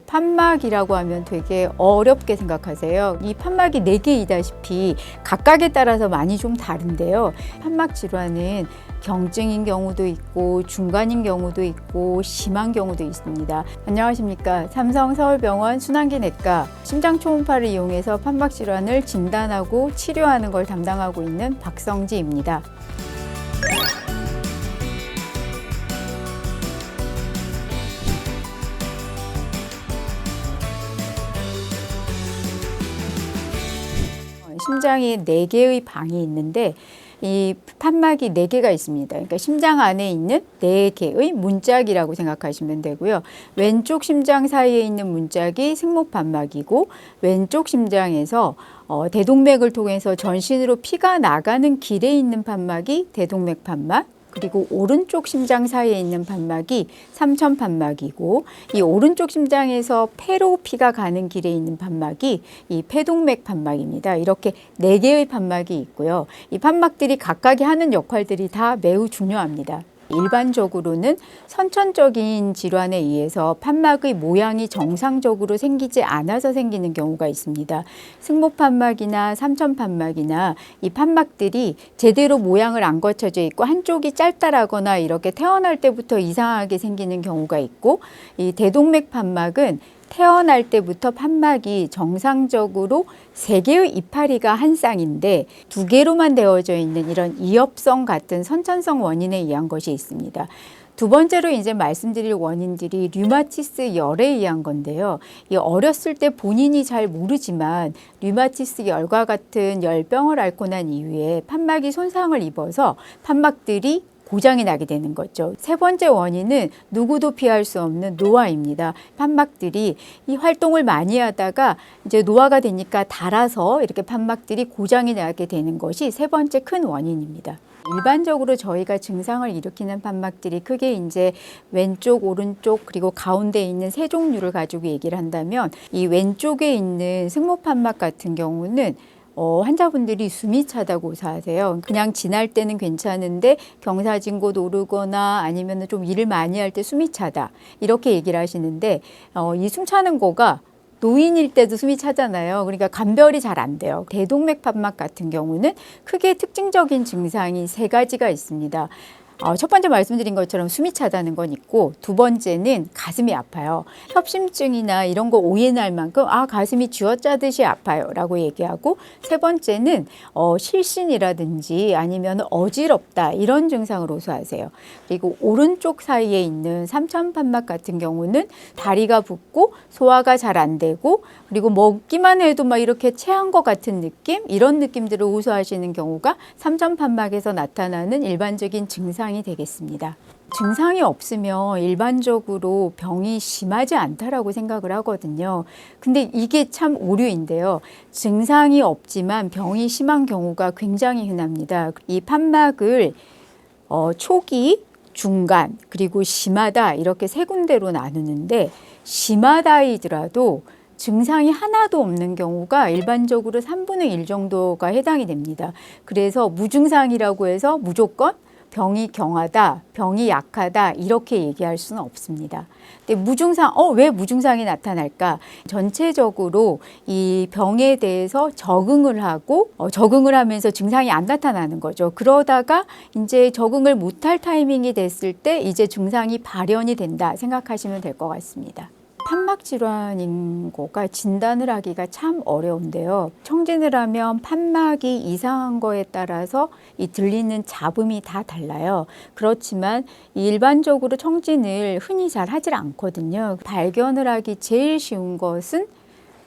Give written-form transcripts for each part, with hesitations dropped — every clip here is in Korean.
판막이라고 하면 되게 어렵게 생각하세요. 이 판막이 4개이다시피 각각에 따라서 많이 좀 다른데요. 판막 질환은 경증인 경우도 있고 중간인 경우도 있고 심한 경우도 있습니다. 안녕하십니까. 삼성서울병원 순환기내과 심장 초음파를 이용해서 판막 질환을 진단하고 치료하는 걸 담당하고 있는 박성지입니다. 심장에 4개의 방이 있는데 이 판막이 4개가 있습니다. 그러니까 심장 안에 있는 4개의 문짝이라고 생각하시면 되고요. 왼쪽 심장 사이에 있는 문짝이 승모판막이고 왼쪽 심장에서 대동맥을 통해서 전신으로 피가 나가는 길에 있는 판막이 대동맥 판막, 그리고 오른쪽 심장 사이에 있는 판막이 삼천판막이고 이 오른쪽 심장에서 폐로 피가 가는 길에 있는 판막이 이 폐동맥 판막입니다. 이렇게 4개의 판막이 있고요. 이 판막들이 각각이 하는 역할들이 다 매우 중요합니다. 일반적으로는 선천적인 질환에 의해서 판막의 모양이 정상적으로 생기지 않아서 생기는 경우가 있습니다. 승모판막이나 삼천판막이나 이 판막들이 제대로 모양을 안 거쳐져 있고 한쪽이 짧다라거나 이렇게 태어날 때부터 이상하게 생기는 경우가 있고, 이 대동맥 판막은 태어날 때부터 판막이 정상적으로 3개의 이파리가 한 쌍인데 2개로만 되어져 있는 이런 이엽성 같은 선천성 원인에 의한 것이 있습니다. 두 번째로 이제 말씀드릴 원인들이 류마티스 열에 의한 건데요. 이 어렸을 때 본인이 잘 모르지만 류마티스 열과 같은 열병을 앓고 난 이후에 판막이 손상을 입어서 판막들이 고장이 나게 되는 거죠. 세 번째 원인은 누구도 피할 수 없는 노화입니다. 판막들이 이 활동을 많이 하다가 이제 노화가 되니까 닳아서 이렇게 판막들이 고장이 나게 되는 것이 세 번째 큰 원인입니다. 일반적으로 저희가 증상을 일으키는 판막들이 크게 이제 왼쪽, 오른쪽, 그리고 가운데에 있는 3종류를 가지고 얘기를 한다면, 이 왼쪽에 있는 승모판막 같은 경우는 환자분들이 숨이 차다고 고사하세요. 그냥 지날 때는 괜찮은데 경사진곳 오르거나 아니면 좀 일을 많이 할 때 숨이 차다, 이렇게 얘기를 하시는데 이 숨 차는 거가 노인일 때도 숨이 차잖아요. 그러니까 감별이 잘 안 돼요. 대동맥 판막 같은 경우는 크게 특징적인 증상이 3가지가 있습니다. 첫 번째 말씀드린 것처럼 숨이 차다는 건 있고, 두 번째는 가슴이 아파요. 협심증이나 이런 거 오해할 만큼 가슴이 쥐어짜듯이 아파요 라고 얘기하고, 세 번째는 실신이라든지 아니면 어지럽다, 이런 증상을 호소하세요. 그리고 오른쪽 사이에 있는 삼천판막 같은 경우는 다리가 붓고 소화가 잘 안 되고, 그리고 먹기만 해도 막 이렇게 체한 것 같은 느낌, 이런 느낌들을 호소하시는 경우가 삼천판막에서 나타나는 일반적인 증상이 되겠습니다. 증상이 없으면 일반적으로 병이 심하지 않다라고 생각을 하거든요. 근데 이게 참 오류인데요. 증상이 없지만 병이 심한 경우가 굉장히 흔합니다. 이 판막을 초기, 중간, 그리고 심하다, 이렇게 3군데로 나누는데, 심하다이더라도 증상이 하나도 없는 경우가 일반적으로 3분의 1 정도가 해당이 됩니다. 그래서 무증상이라고 해서 무조건 병이 경하다, 병이 약하다, 이렇게 얘기할 수는 없습니다. 근데 무증상, 왜 무증상이 나타날까? 전체적으로 이 병에 대해서 적응을 하고, 적응을 하면서 증상이 안 나타나는 거죠. 그러다가 이제 적응을 못할 타이밍이 됐을 때 이제 증상이 발현이 된다 생각하시면 될 것 같습니다. 판막 질환인 거가 진단을 하기가 참 어려운데요. 청진을 하면 판막이 이상한 거에 따라서 이 들리는 잡음이 다 달라요. 그렇지만 일반적으로 청진을 흔히 잘 하질 않거든요. 발견을 하기 제일 쉬운 것은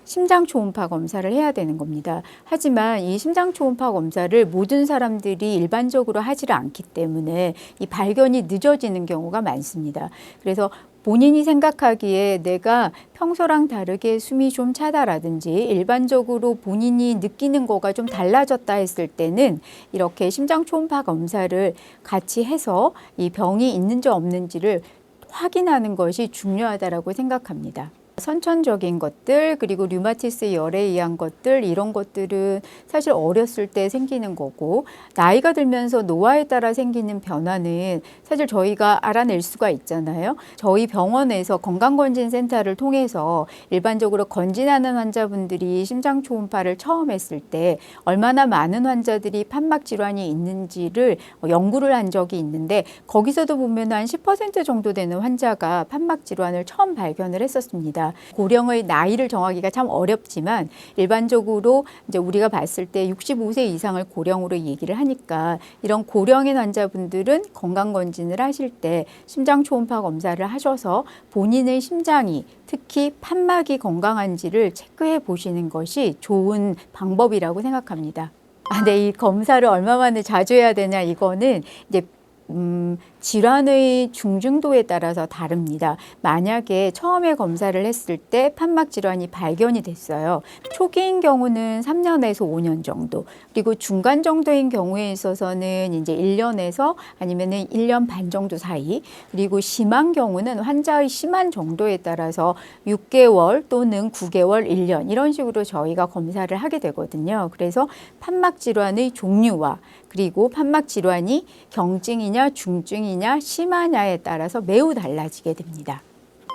심장 초음파 검사를 해야 되는 겁니다. 하지만 이 심장 초음파 검사를 모든 사람들이 일반적으로 하지를 않기 때문에 이 발견이 늦어지는 경우가 많습니다. 그래서 본인이 생각하기에 내가 평소랑 다르게 숨이 좀 차다라든지 일반적으로 본인이 느끼는 거가 좀 달라졌다 했을 때는 이렇게 심장 초음파 검사를 같이 해서 이 병이 있는지 없는지를 확인하는 것이 중요하다고 생각합니다. 선천적인 것들, 그리고 류마티스 열에 의한 것들, 이런 것들은 사실 어렸을 때 생기는 거고, 나이가 들면서 노화에 따라 생기는 변화는 사실 저희가 알아낼 수가 있잖아요. 저희 병원에서 건강검진센터를 통해서 일반적으로 건진하는 환자분들이 심장 초음파를 처음 했을 때 얼마나 많은 환자들이 판막 질환이 있는지를 연구를 한 적이 있는데, 거기서도 보면 한 10% 정도 되는 환자가 판막 질환을 처음 발견을 했었습니다. 고령의 나이를 정하기가 참 어렵지만 일반적으로 이제 우리가 봤을 때 65세 이상을 고령으로 얘기를 하니까, 이런 고령인 환자분들은 건강검진을 하실 때 심장 초음파 검사를 하셔서 본인의 심장이, 특히 판막이 건강한지를 체크해 보시는 것이 좋은 방법이라고 생각합니다. 네, 이 검사를 얼마 만에 자주 해야 되냐, 이거는 이제 질환의 중증도에 따라서 다릅니다. 만약에 처음에 검사를 했을 때 판막 질환이 발견이 됐어요. 초기인 경우는 3년에서 5년 정도, 그리고 중간 정도인 경우에 있어서는 이제 1년에서 아니면은 1년 반 정도 사이, 그리고 심한 경우는 환자의 심한 정도에 따라서 6개월 또는 9개월, 1년 이런 식으로 저희가 검사를 하게 되거든요. 그래서 판막 질환의 종류와 그리고 판막 질환이 경증이냐 중증이냐 심하냐에 따라서 매우 달라지게 됩니다.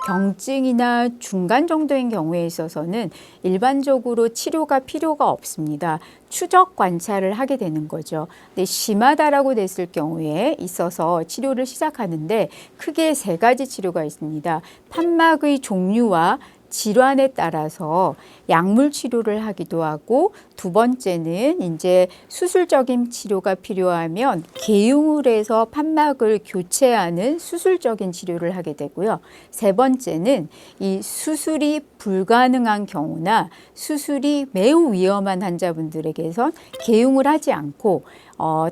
경증이나 중간 정도인 경우에 있어서는 일반적으로 치료가 필요가 없습니다. 추적 관찰을 하게 되는 거죠. 근데 심하다라고 됐을 경우에 있어서 치료를 시작하는데 크게 3가지 치료가 있습니다. 판막의 종류와 질환에 따라서 약물 치료를 하기도 하고, 두 번째는 이제 수술적인 치료가 필요하면 개용을 해서 판막을 교체하는 수술적인 치료를 하게 되고요. 세 번째는 이 수술이 불가능한 경우나 수술이 매우 위험한 환자분들에게선 개용을 하지 않고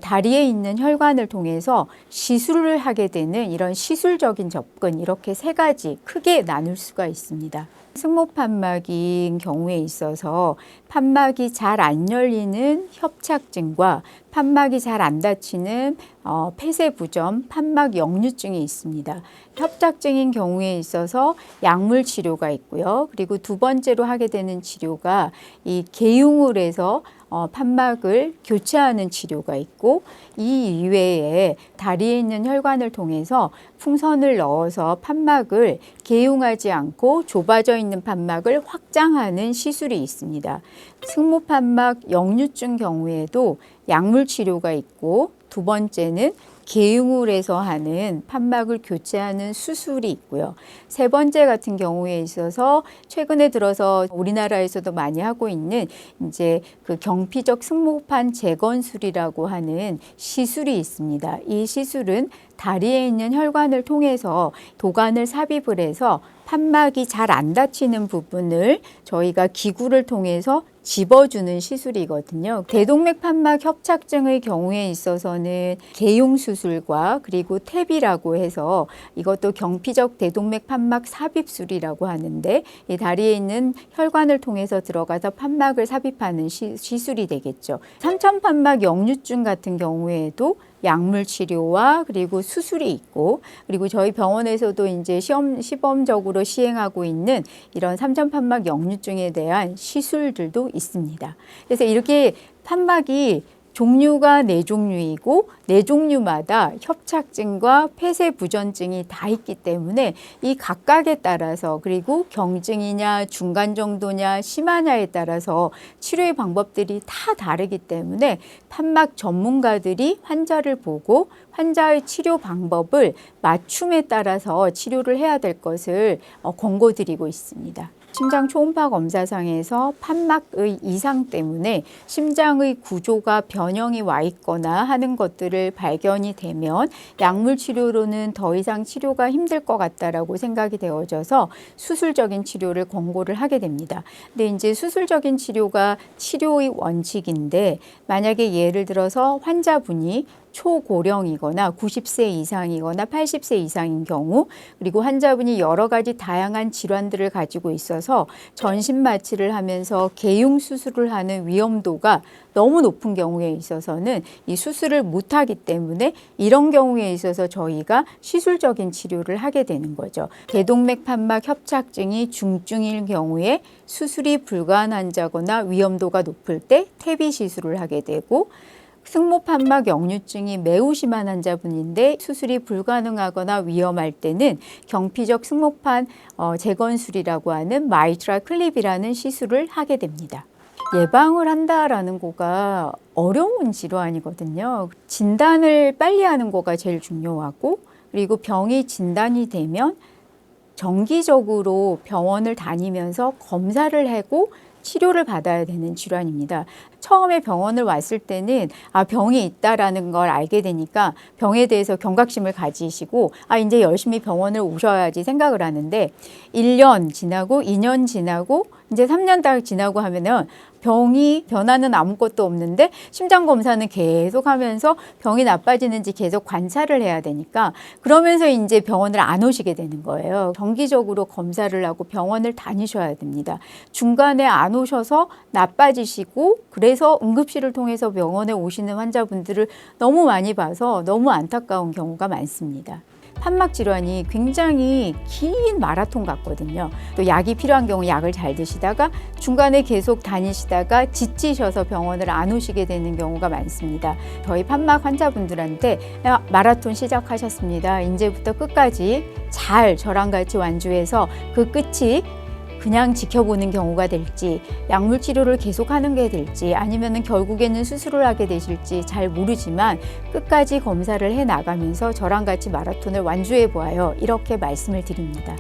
다리에 있는 혈관을 통해서 시술을 하게 되는 이런 시술적인 접근, 이렇게 3가지 크게 나눌 수가 있습니다. 승모판막인 경우에 있어서 판막이 잘 안 열리는 협착증과 판막이 잘 안 닫히는 폐쇄부전, 판막 역류증이 있습니다. 협착증인 경우에 있어서 약물 치료가 있고요. 그리고 두 번째로 하게 되는 치료가 이 개용을 해서 판막을 교체하는 치료가 있고, 이 이외에 다리에 있는 혈관을 통해서 풍선을 넣어서 판막을 개용하지 않고 좁아져 있는 판막을 확장하는 시술이 있습니다. 승모판막 역류증 경우에도 약물 치료가 있고, 두 번째는 개용을 해서 하는 판막을 교체하는 수술이 있고요. 세 번째 같은 경우에 있어서 최근에 들어서 우리나라에서도 많이 하고 있는 이제 그 경피적 승모판 재건술이라고 하는 시술이 있습니다. 이 시술은 다리에 있는 혈관을 통해서 도관을 삽입을 해서 판막이 잘 안 닫히는 부분을 저희가 기구를 통해서 집어주는 시술이거든요. 대동맥 판막 협착증의 경우에 있어서는 개용 수술과 그리고 탭이라고 해서 이것도 경피적 대동맥 판막 삽입술이라고 하는데, 이 다리에 있는 혈관을 통해서 들어가서 판막을 삽입하는 시술이 되겠죠. 삼천판막 역류증 같은 경우에도 약물 치료와 그리고 수술이 있고, 그리고 저희 병원에서도 이제 시범적으로 시행하고 있는 이런 삼천판막 역류증에 대한 시술들도 있습니다. 그래서 이렇게 판막이 종류가 4종류이고 4종류마다 협착증과 폐쇄부전증이 다 있기 때문에 이 각각에 따라서, 그리고 경증이냐 중간 정도냐 심하냐에 따라서 치료의 방법들이 다 다르기 때문에 판막 전문가들이 환자를 보고 환자의 치료 방법을 맞춤에 따라서 치료를 해야 될 것을 권고드리고 있습니다. 심장 초음파 검사상에서 판막의 이상 때문에 심장의 구조가 변형이 와 있거나 하는 것들을 발견이 되면 약물 치료로는 더 이상 치료가 힘들 것 같다라고 생각이 되어져서 수술적인 치료를 권고를 하게 됩니다. 근데 이제 수술적인 치료가 치료의 원칙인데, 만약에 예를 들어서 환자분이 초고령이거나 90세 이상이거나 80세 이상인 경우, 그리고 환자분이 여러 가지 다양한 질환들을 가지고 있어서 전신 마취를 하면서 개용 수술을 하는 위험도가 너무 높은 경우에 있어서는 이 수술을 못하기 때문에 이런 경우에 있어서 저희가 시술적인 치료를 하게 되는 거죠. 대동맥 판막 협착증이 중증일 경우에 수술이 불가한 환자거나 위험도가 높을 때 태비 시술을 하게 되고, 승모판막 역류증이 매우 심한 환자분인데 수술이 불가능하거나 위험할 때는 경피적 승모판 재건술이라고 하는 마이트랄 클립이라는 시술을 하게 됩니다. 예방을 한다라는 거가 어려운 질환이거든요. 진단을 빨리 하는 거가 제일 중요하고, 그리고 병이 진단이 되면 정기적으로 병원을 다니면서 검사를 하고 치료를 받아야 되는 질환입니다. 처음에 병원을 왔을 때는 병이 있다라는 걸 알게 되니까 병에 대해서 경각심을 가지시고 이제 열심히 병원을 오셔야지 생각을 하는데, 1년 지나고 2년 지나고 이제 3년 딱 지나고 하면은 병이 변화는 아무것도 없는데 심장 검사는 계속 하면서 병이 나빠지는지 계속 관찰을 해야 되니까, 그러면서 이제 병원을 안 오시게 되는 거예요. 정기적으로 검사를 하고 병원을 다니셔야 됩니다. 중간에 안 오셔서 나빠지시고 그래서 응급실을 통해서 병원에 오시는 환자분들을 너무 많이 봐서 너무 안타까운 경우가 많습니다. 판막 질환이 굉장히 긴 마라톤 같거든요. 또 약이 필요한 경우 약을 잘 드시다가 중간에 계속 다니시다가 지치셔서 병원을 안 오시게 되는 경우가 많습니다. 저희 판막 환자분들한테 마라톤 시작하셨습니다. 이제부터 끝까지 잘 저랑 같이 완주해서 그 끝이 그냥 지켜보는 경우가 될지, 약물 치료를 계속하는 게 될지, 아니면은 결국에는 수술을 하게 되실지 잘 모르지만 끝까지 검사를 해 나가면서 저랑 같이 마라톤을 완주해 보아요. 이렇게 말씀을 드립니다.